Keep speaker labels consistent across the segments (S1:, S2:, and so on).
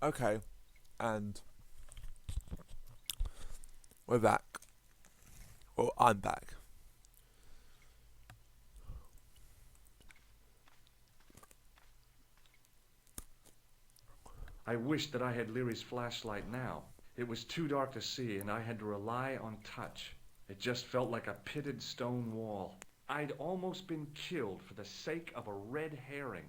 S1: Okay, and we're back. Well, I'm back.
S2: I wished that I had Leary's flashlight now. It was too dark to see, and I had to rely on touch. It just felt like a pitted stone wall. I'd almost been killed for the sake of a red herring.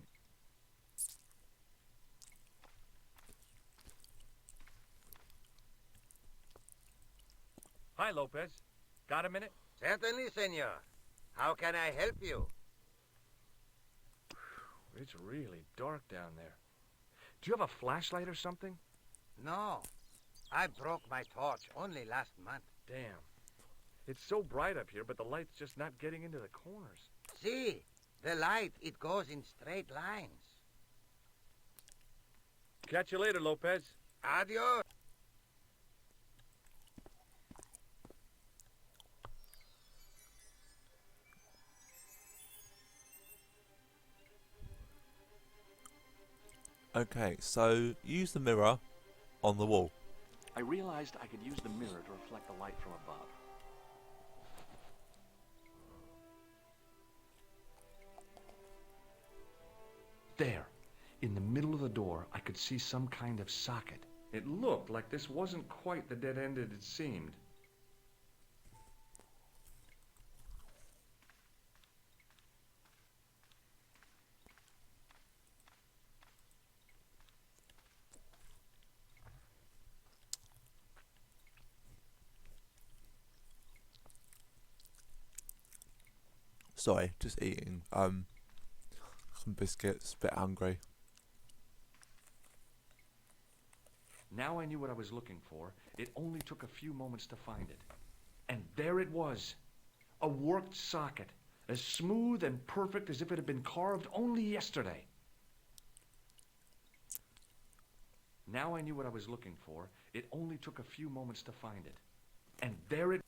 S3: Hi, Lopez. Got a minute?
S4: Certainly, senor. How can I help you?
S2: It's really dark down there. Do you have a flashlight or something?
S4: No. I broke my torch only last month.
S2: Damn. It's so bright up here, but the light's just not getting into the corners.
S4: See, the light, it goes in straight lines.
S3: Catch you later, Lopez.
S4: Adios.
S1: Okay, so use the mirror on the wall.
S2: I realized I could use the mirror to reflect the light from above. There, in the middle of the door, I could see some kind of socket. It looked like this wasn't quite the dead end it had seemed.
S1: Sorry, just eating some biscuits, a bit hungry.
S2: Now I knew what I was looking for. It only took a few moments to find it. And there it was. A worked socket, as smooth and perfect as if it had been carved only yesterday. Now I knew what I was looking for. It only took a few moments to find it. And there it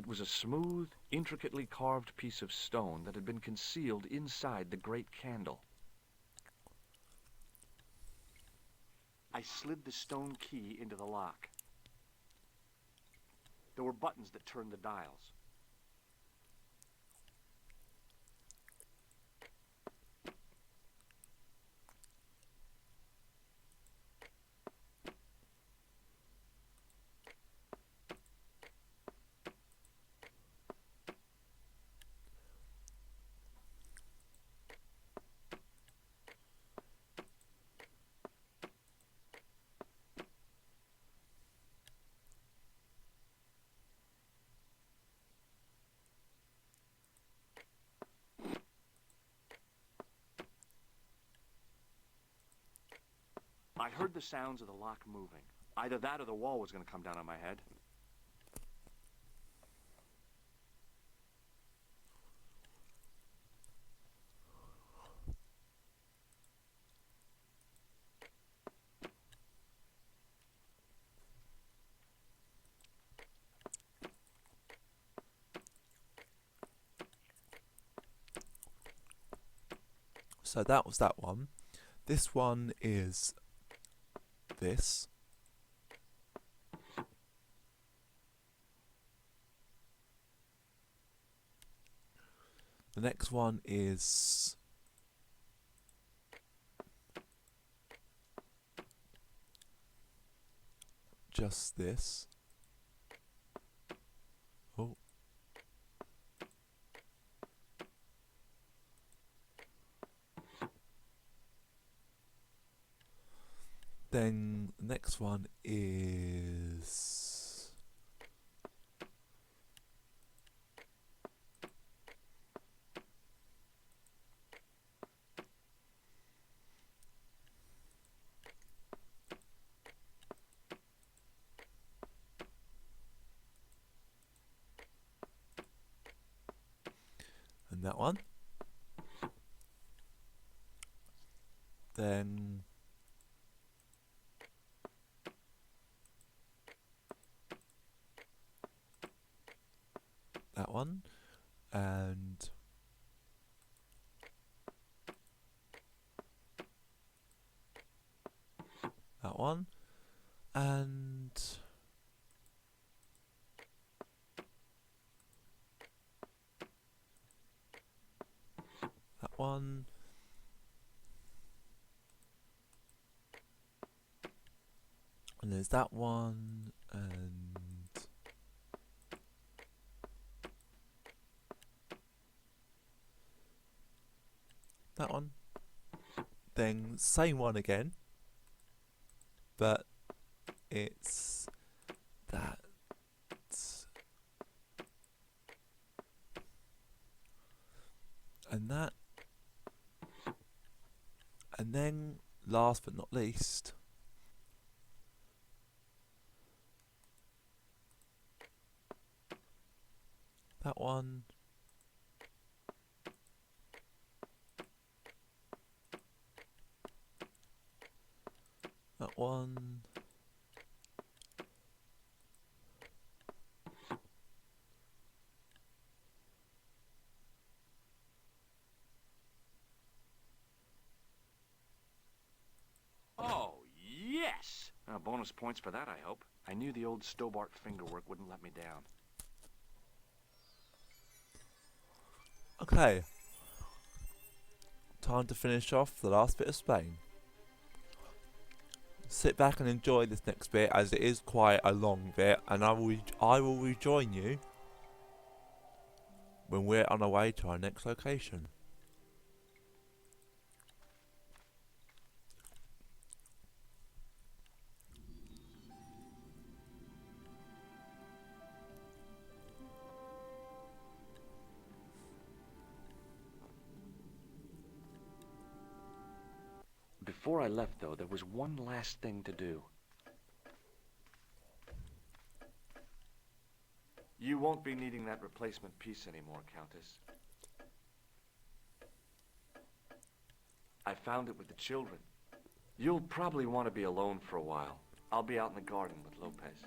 S2: was a smooth, intricately carved piece of stone that had been concealed inside the great candle. I slid the stone key into the lock. There were buttons that turned the dials. I heard the sounds of the lock moving. Either that or the wall was going to come down on my head.
S1: So that was that one. This one is this. The next one is just this. Oh. Then the next one is and that one. Then that one, and that one. And that one. And there's that one, and that one. Then same one again, but it's that. And that. And then, last but not least, that one. That one.
S2: Oh, yes! Bonus points for that, I hope. I knew the old Stobart fingerwork wouldn't let me down.
S1: Okay. Time to finish off the last bit of Spain. Sit back and enjoy this next bit, as it is quite a long bit, and I will rejoin you when we're on our way to our next location.
S2: Before I left, though, there was one last thing to do. You won't be needing that replacement piece anymore, Countess. I found it with the children. You'll probably want to be alone for a while. I'll be out in the garden with Lopez.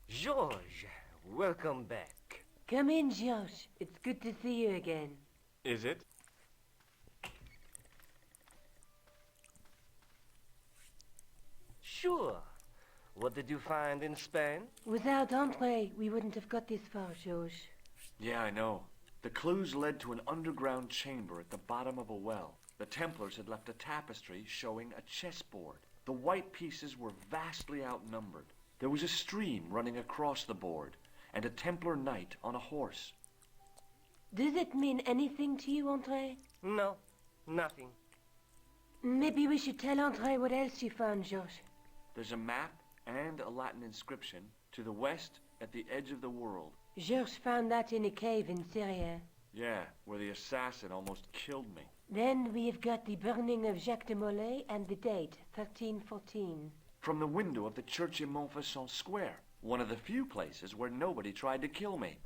S4: George, welcome back.
S5: Come in, George. It's good to see you again.
S2: Is it?
S4: Sure. What did you find in Spain?
S5: Without Andre, we wouldn't have got this far, George.
S2: Yeah, I know. The clues led to an underground chamber at the bottom of a well. The Templars had left a tapestry showing a chessboard. The white pieces were vastly outnumbered. There was a stream running across the board, and a Templar knight on a horse.
S5: Does it mean anything to you, Andre?
S4: No, nothing.
S5: Maybe we should tell Andre what else you found, George.
S2: There's a map and a Latin inscription to the west at the edge of the world.
S5: George found that in a cave in Syria.
S2: Yeah, where the assassin almost killed me.
S5: Then we've got the burning of Jacques de Molay and the date, 1314.
S2: From the window of the church in Montfaucon Square, one of the few places where nobody tried to kill me.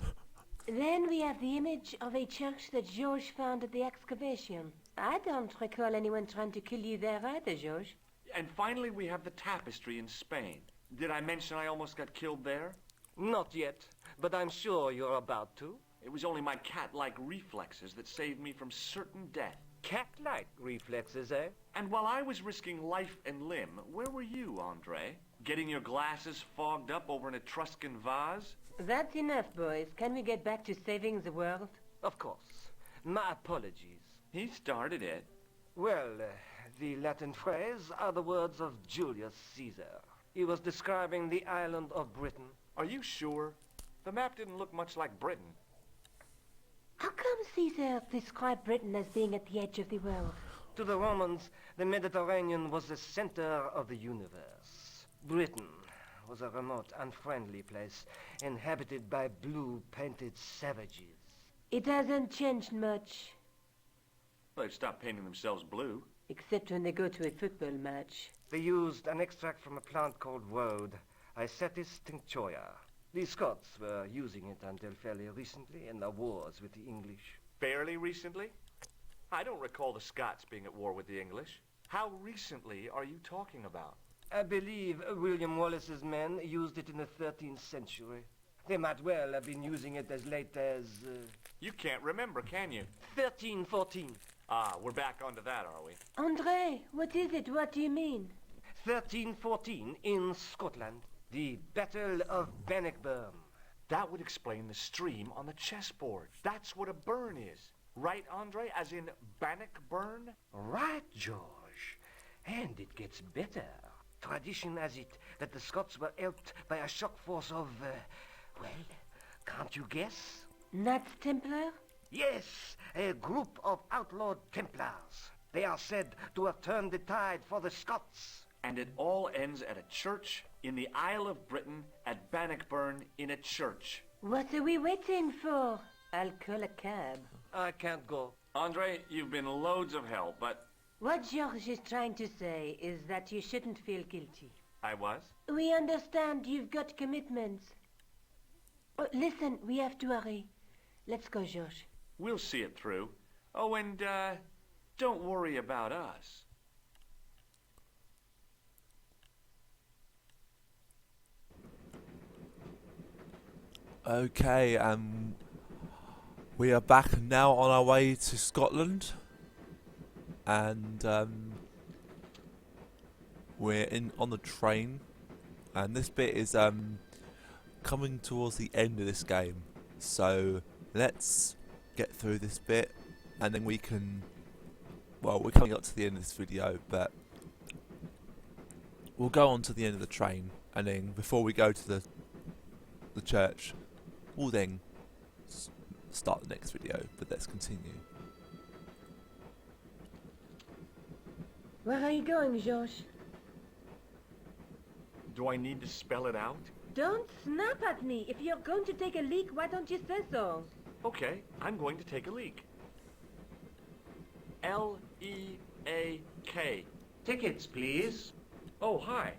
S5: Then we have the image of a church that George found at the excavation. I don't recall anyone trying to kill you there either, George.
S2: And finally we have the tapestry in Spain. Did I mention I almost got killed there?
S4: Not yet, but I'm sure you're about to.
S2: It was only my cat-like reflexes that saved me from certain death.
S4: Cat-like reflexes, eh?
S2: And while I was risking life and limb, where were you, Andre? Getting your glasses fogged up over an Etruscan vase?
S5: That's enough, boys. Can we get back to saving the world?
S4: Of course. My apologies.
S2: He started it.
S4: Well, the Latin phrase are the words of Julius Caesar. He was describing the island of Britain.
S2: Are you sure? The map didn't look much like Britain.
S5: How come Caesar described Britain as being at the edge of the world?
S4: To the Romans, the Mediterranean was the center of the universe. Britain was a remote, unfriendly place, inhabited by blue-painted savages.
S5: It hasn't changed much,
S2: They've stopped painting themselves blue.
S5: except when they go to a football match.
S4: They used an extract from a plant called woad, Icetis tinctoria. The Scots were using it until fairly recently in their wars with the English.
S2: Fairly recently? I don't recall the Scots being at war with the English. How recently are you talking about?
S4: I believe William Wallace's men used it in the 13th century. They might well have been using it as late as
S2: You can't remember, can you?
S4: 1314.
S2: Ah, we're back onto that, are we?
S5: Andre, what is it? What do you mean?
S4: 1314 in Scotland. The Battle of Bannockburn.
S2: That would explain the stream on the chessboard. That's what a burn is. Right, Andre? As in Bannockburn?
S4: Right, George. And it gets better. Tradition has it that the Scots were helped by a shock force of, well, can't you guess?
S5: Knights Templar?
S4: Yes, a group of outlawed Templars. They are said to have turned the tide for the Scots.
S2: And it all ends at a church in the Isle of Britain at Bannockburn in a church.
S5: What are we waiting for? I'll call a cab.
S4: I can't go.
S2: Andre, you've been loads of help, but
S5: What George is trying to say is that you shouldn't feel guilty.
S2: I was.
S5: We understand you've got commitments. Oh, listen, we have to hurry. Let's go, George.
S2: We'll see it through. Oh, and, don't worry about us.
S1: Okay, we are back now on our way to Scotland, and we're on the train, and this bit is coming towards the end of this game. So let's get through this bit, and then we can. Well, we're coming up to the end of this video, but we'll go on to the end of the train, and then before we go to the church, we'll then start the next video. But let's continue.
S5: Where are you going, George?
S2: Do I need to spell it out?
S5: Don't snap at me. If you're going to take a leak, why don't you say so?
S2: Okay, I'm going to take a leak. L-E-A-K.
S6: Tickets, please.
S2: Oh, hi.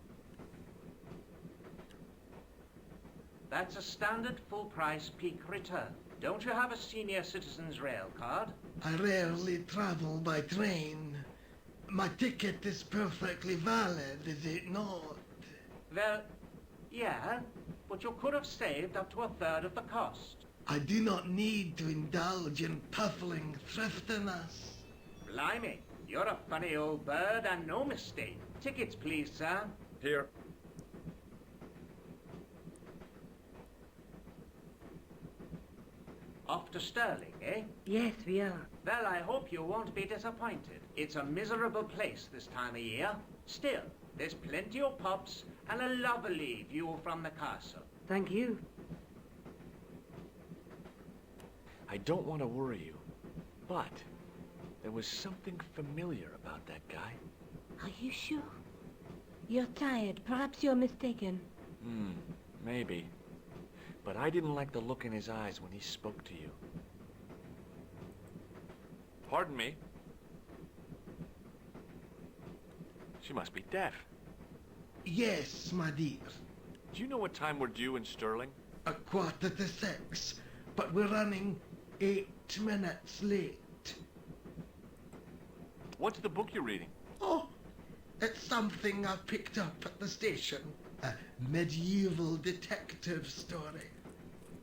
S6: That's a standard full-price peak return. Don't you have a senior citizen's rail card?
S7: I rarely travel by train. My ticket is perfectly valid, is it not?
S6: Well, yeah, but you could have saved up to a third of the cost.
S7: I do not need to indulge in puffling thriftiness.
S6: Blimey, you're a funny old bird and no mistake. Tickets, please, sir.
S3: Here.
S6: Off to Stirling, eh?
S5: Yes, we are.
S6: Well, I hope you won't be disappointed. It's a miserable place this time of year. Still, there's plenty of pubs and a lovely view from the castle.
S5: Thank you.
S2: I don't want to worry you, but there was something familiar about that guy.
S5: Are you sure? You're tired. Perhaps you're mistaken.
S2: Maybe. But I didn't like the look in his eyes when he spoke to you. Pardon me. She must be deaf.
S7: Yes, my dear.
S2: Do you know what time we're due in Stirling?
S7: 6:15, but we're running 8 minutes late.
S2: What's the book you're reading?
S7: Oh, it's something I picked up at the station. A medieval detective story.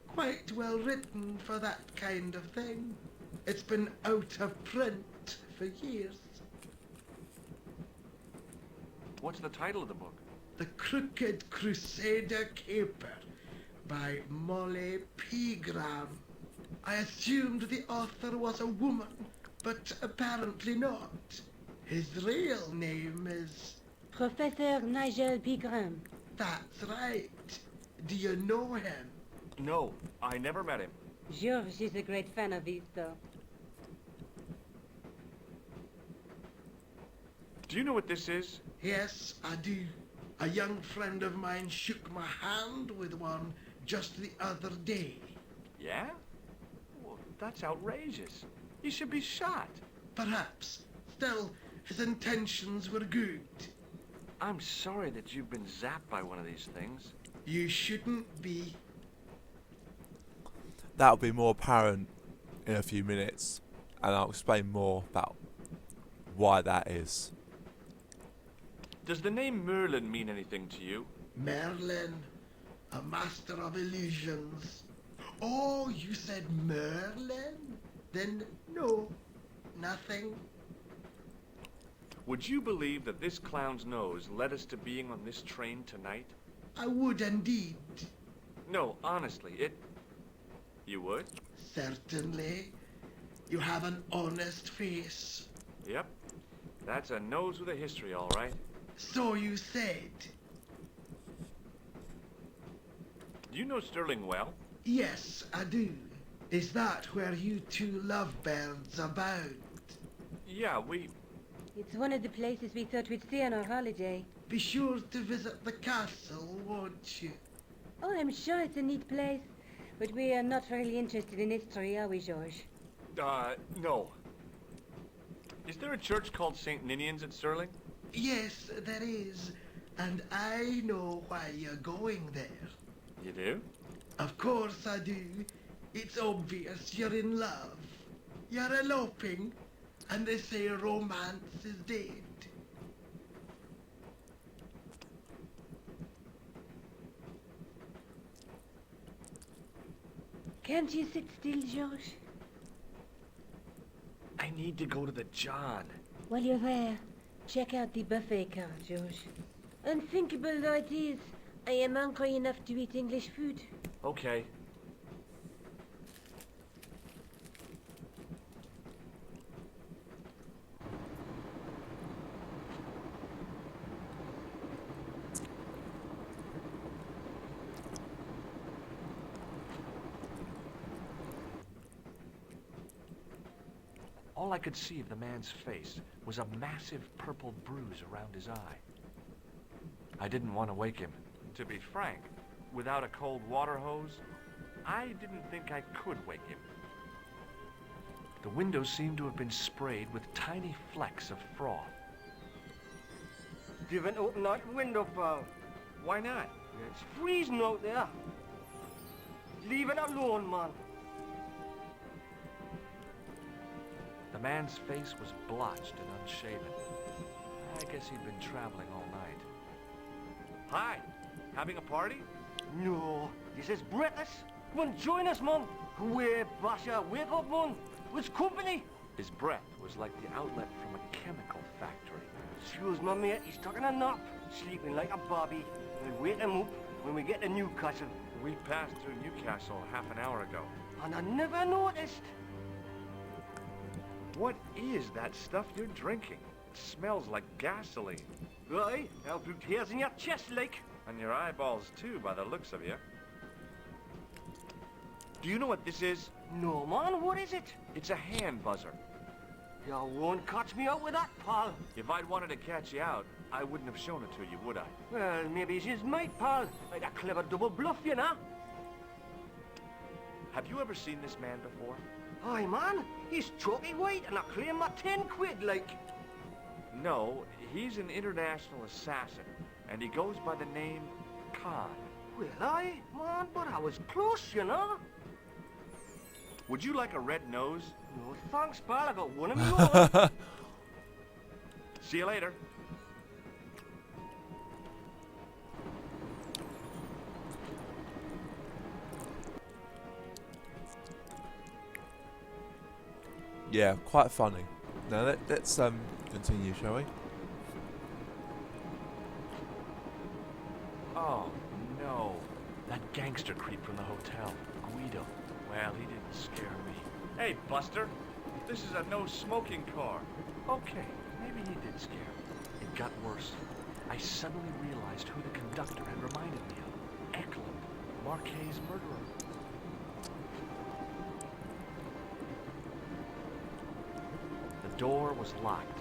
S7: Quite well written for that kind of thing. It's been out of print for years.
S2: What's the title of the book?
S7: The Crooked Crusader Caper by Molly Pegram. I assumed the author was a woman, but apparently not. His real name is...
S5: Professor Nigel Pegram.
S7: That's right. Do you know him?
S2: No, I never met him.
S5: George is a great fan of his, though.
S2: Do you know what this is?
S7: Yes, I do. A young friend of mine shook my hand with one just the other day.
S2: Yeah? Well, that's outrageous. He should be shot.
S7: Perhaps. Still, his intentions were good.
S2: I'm sorry that you've been zapped by one of these things.
S7: You shouldn't be.
S1: That'll be more apparent in a few minutes, and I'll explain more about why that is.
S2: Does the name Merlin mean anything to you?
S7: Merlin. a master of illusions. Oh, you said Merlin? Then no, nothing.
S2: Would you believe that this clown's nose led us to being on this train tonight?
S7: I would indeed.
S2: No, honestly, it... You would?
S7: Certainly. You have an honest face.
S2: Yep. That's a nose with a history, all right.
S7: So you said.
S2: Do you know Sterling well?
S7: Yes, I do. Is that where you two lovebirds abound?
S2: Yeah, we...
S5: It's one of the places we thought we'd stay on our holiday.
S7: Be sure to visit the castle, won't you?
S5: Oh, I'm sure it's a neat place. But we are not really interested in history, are we, George?
S2: No. Is there a church called St. Ninian's at Sterling?
S7: Yes, there is. And I know why you're going there.
S2: You do?
S7: Of course I do. It's obvious you're in love. You're eloping, and they say romance is dead.
S5: Can't you sit still, George?
S2: I need to go to the John.
S5: While you're there, check out the buffet car, George. Unthinkable though it is, I am hungry enough to eat English food.
S2: Okay. All I could see of the man's face was a massive purple bruise around his eye. I didn't want to wake him. To be frank, without a cold water hose, I didn't think I could wake him. The windows seemed to have been sprayed with tiny flecks of froth.
S4: You haven't opened that window, pal.
S2: Why not?
S4: It's freezing out there. Leave it alone, man.
S2: The man's face was blotched and unshaven. I guess he'd been traveling all night. Hi, having a party?
S4: No, this is British. Come on, join us, man. Way, Basha, wake up, man. It's company.
S2: His breath was like the outlet from a chemical factory.
S4: Excuse my mate, he's taking a nap, sleeping like a bobby. We'll wake him up when we get to Newcastle.
S2: We passed through Newcastle half an hour ago.
S4: And I never noticed.
S2: What is that stuff you're drinking? It smells like gasoline.
S4: Right, I'll put hairs in your chest, like.
S2: And your eyeballs, too, by the looks of you. Do you know what this is?
S4: No, man, what is it?
S2: It's a hand buzzer.
S4: You won't catch me out with that, pal.
S2: If I'd wanted to catch you out, I wouldn't have shown it to you, would I?
S4: Well, maybe she's my pal. Like a clever double bluff, you know?
S2: Have you ever seen this man before?
S4: Aye, man, he's chalky white and I claim my 10 quid, like.
S2: No, he's an international assassin, and he goes by the name Khan.
S4: Well, aye, man, but I was close, you know?
S2: Would you like a red nose?
S4: No, thanks, pal, I got one of my own.
S2: See you later.
S1: Yeah, quite funny. Now let's continue, shall we?
S2: Oh, no. That gangster creep from the hotel, Guido. Well, he didn't scare me. Hey, Buster. This is a no-smoking car. Okay, maybe he did scare me. It got worse. I suddenly realized who the conductor had reminded me of. Eklund, Marquet's murderer. The door was locked.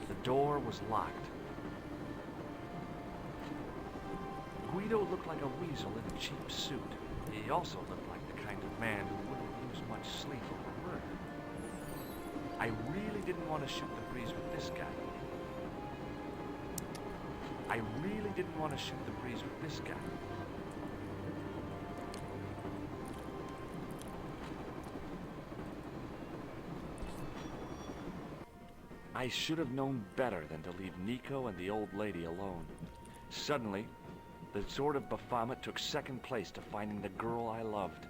S2: The door was locked. Guido looked like a weasel in a cheap suit. He also looked like the kind of man who wouldn't lose much sleep over murder. I really didn't want to shoot the breeze with this guy. I really didn't want to shoot the breeze with this guy. I I should have known better than to leave Nico and the old lady alone. Suddenly, the Sword of Baphomet took second place to finding the girl I loved.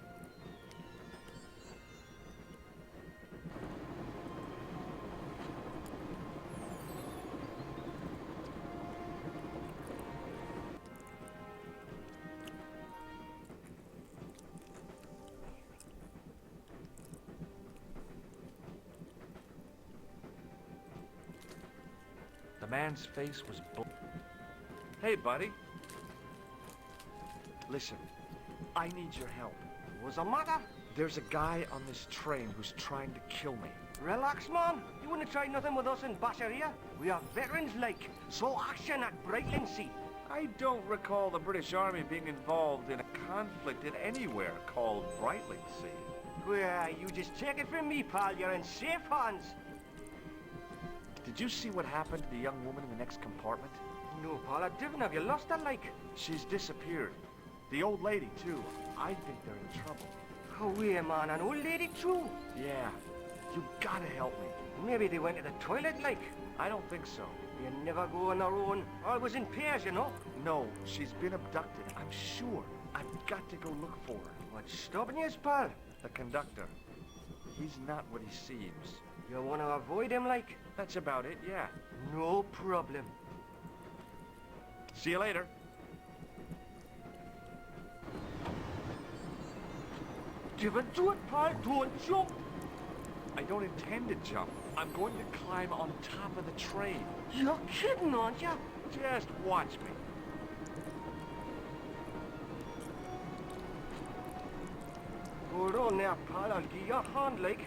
S2: The man's face was Hey, buddy. Listen, I need your help.
S4: What's the matter?
S2: There's a guy on this train who's trying to kill me.
S4: Relax, man. You wouldn't try nothing with us in Basharia. We are veterans like, so action at Brightlingsea.
S2: I don't recall the British Army being involved in a conflict in anywhere called Brightlingsea.
S4: Well, you just take it from me, pal. You're in safe hands.
S2: Did you see what happened to the young woman in the next compartment?
S4: No, pal, I didn't. Have you lost her, like?
S2: She's disappeared. The old lady, too. I think they're in trouble.
S4: Oh, yeah, man. An old lady, too.
S2: Yeah. You gotta help me.
S4: Maybe they went to the toilet, like.
S2: I don't think so.
S4: You never go on their own. Always in pairs, you know.
S2: No, she's been abducted. I'm sure. I've got to go look for her.
S4: What's stopping you, pal?
S2: The conductor. He's not what he seems.
S4: You want to avoid him, like?
S2: That's about it, yeah.
S4: No problem.
S2: See you later.
S4: Give it to it, pal. Don't jump.
S2: I don't intend to jump. I'm going to climb on top of the train.
S4: You're kidding, aren't you?
S2: Just watch me.
S4: Hold on there, pal. I'll give you a hand, like.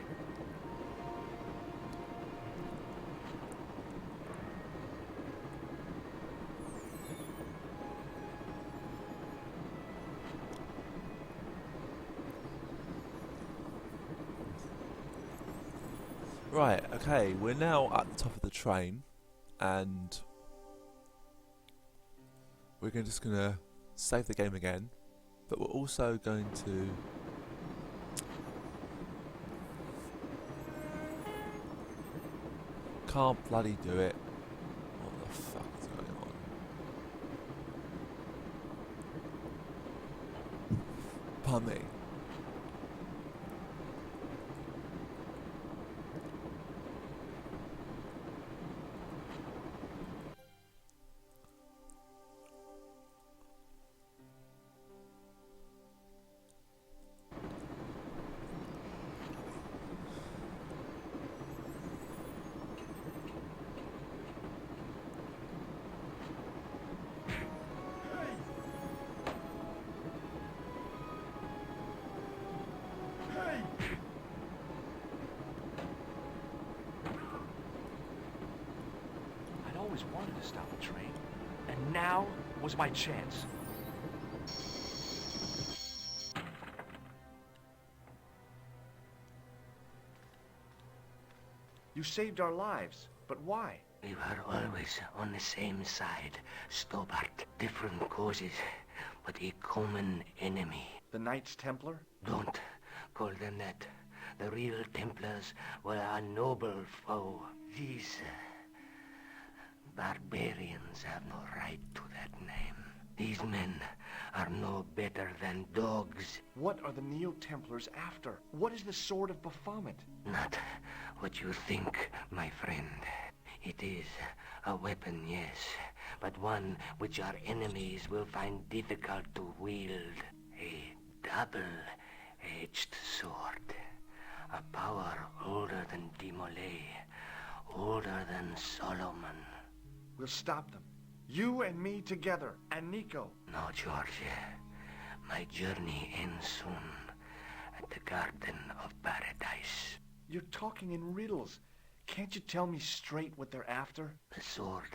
S1: Right, okay, we're now at the top of the train, and we're just going to save the game again, but we're also going to can't bloody do it. What the fuck is going on? Pardon me.
S2: I'd always wanted to stop a train, and now was my chance. You saved our lives, but why?
S8: We were always on the same side, Stobart. Different causes, but a common enemy.
S2: The Knights Templar?
S8: Don't call them that. The real Templars were a noble foe. These barbarians have no right to that name. These men are no better than dogs.
S2: What are the Neo-Templars after? What is the Sword of Baphomet?
S8: Not what you think, my friend. It is a weapon, yes, but one which our enemies will find difficult to wield. A double-edged sword. A power older than Dimolay, older than Solomon.
S2: We'll stop them. You and me together, and Nico.
S8: No, George. My journey ends soon at the Garden of Paradise.
S2: You're talking in riddles. Can't you tell me straight what they're after?
S8: The sword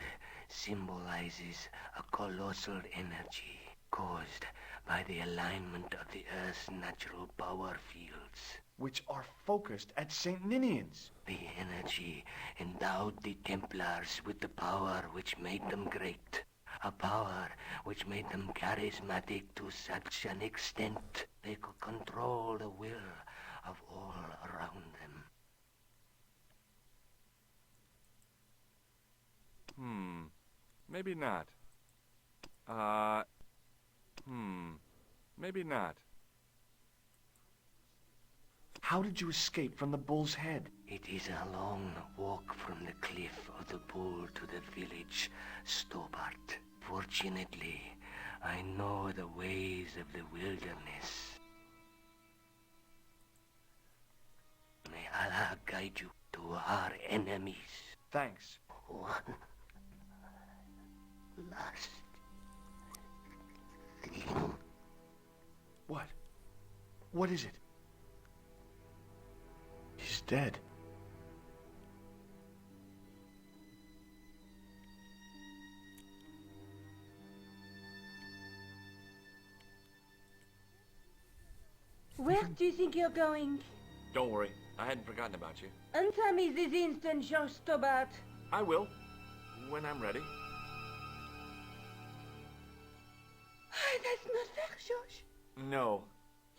S8: symbolizes a colossal energy caused by the alignment of the Earth's natural power fields.
S2: Which are focused at St. Ninian's.
S8: The energy endowed the Templars with the power which made them great. A power which made them charismatic to such an extent they could control the will of all around them.
S2: Maybe not. Maybe not. How did you escape from the bull's head?
S8: It is a long walk from the cliff of the bull to the village, Stobart. Fortunately, I know the ways of the wilderness. May Allah guide you to our enemies.
S2: Thanks.
S8: One last thing.
S2: What? What is it? He's dead.
S5: Where do you think you're going?
S2: Don't worry. I hadn't forgotten about you.
S5: Answer me this instant, George Stobart.
S2: I will. When I'm ready.
S5: That's not fair, George.
S2: No.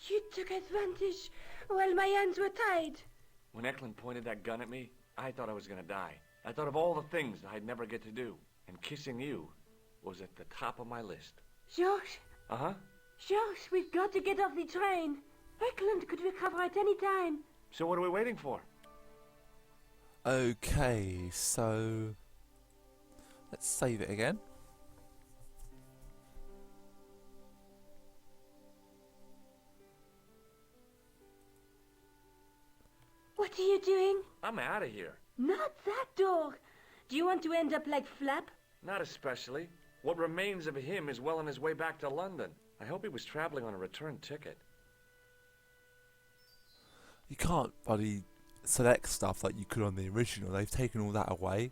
S5: You took advantage while my hands were tied.
S2: When Eklund pointed that gun at me, I thought I was gonna die. I thought of all the things I'd never get to do. And kissing you was at the top of my list.
S5: George,
S2: Uh-huh.
S5: George, we've got to get off the train. Eklund could recover at any time.
S2: So what are we waiting for?
S1: Okay, so let's save it again.
S5: What are you doing?
S2: I'm out of here.
S5: Not that door. Do you want to end up like Flap?
S2: Not especially. What remains of him is well on his way back to London. I hope he was traveling on a return ticket.
S1: You can't bloody select stuff like you could on the original. They've taken all that away.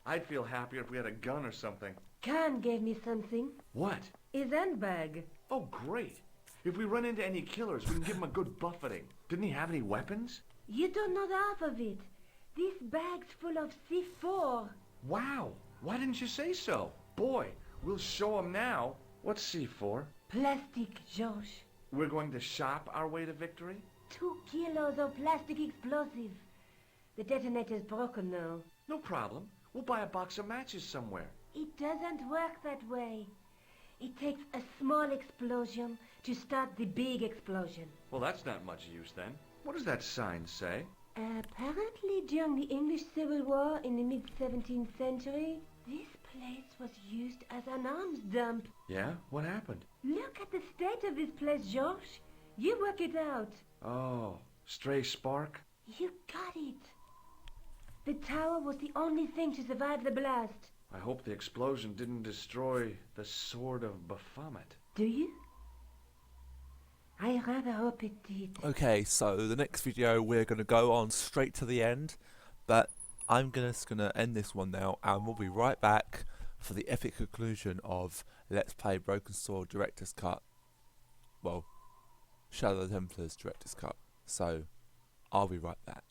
S2: I'd feel happier if we had a gun or something.
S5: Khan gave me something.
S2: What?
S5: His handbag.
S2: Oh, great. If we run into any killers, we can give him a good buffeting. Didn't he have any weapons?
S5: You don't know the half of it. This bag's full of C4.
S2: Wow. Why didn't you say so? Boy, we'll show him now. What's C4?
S5: Plastic, George.
S2: We're going to shop our way to victory?
S5: 2 kilos of plastic explosive. The detonator's broken now.
S2: No problem. We'll buy a box of matches somewhere.
S5: It doesn't work that way. It takes a small explosion to start the big explosion.
S2: Well, that's not much use then. What does that sign say?
S5: Apparently during the English Civil War in the mid-17th century, this place was used as an arms dump.
S2: Yeah? What happened?
S5: Look at the state of this place, George. You work it out.
S2: Oh, stray spark?
S5: You got it. The tower was the only thing to survive the blast.
S2: I hope the explosion didn't destroy the Sword of Baphomet.
S5: Do you? I rather hope it did.
S1: Okay, so the next video we're going to go on straight to the end, but I'm just going to end this one now, and we'll be right back for the epic conclusion of Let's Play Broken Sword Director's Cut. Well, Shadow of the Templars Director's Cut. So, I'll be right back.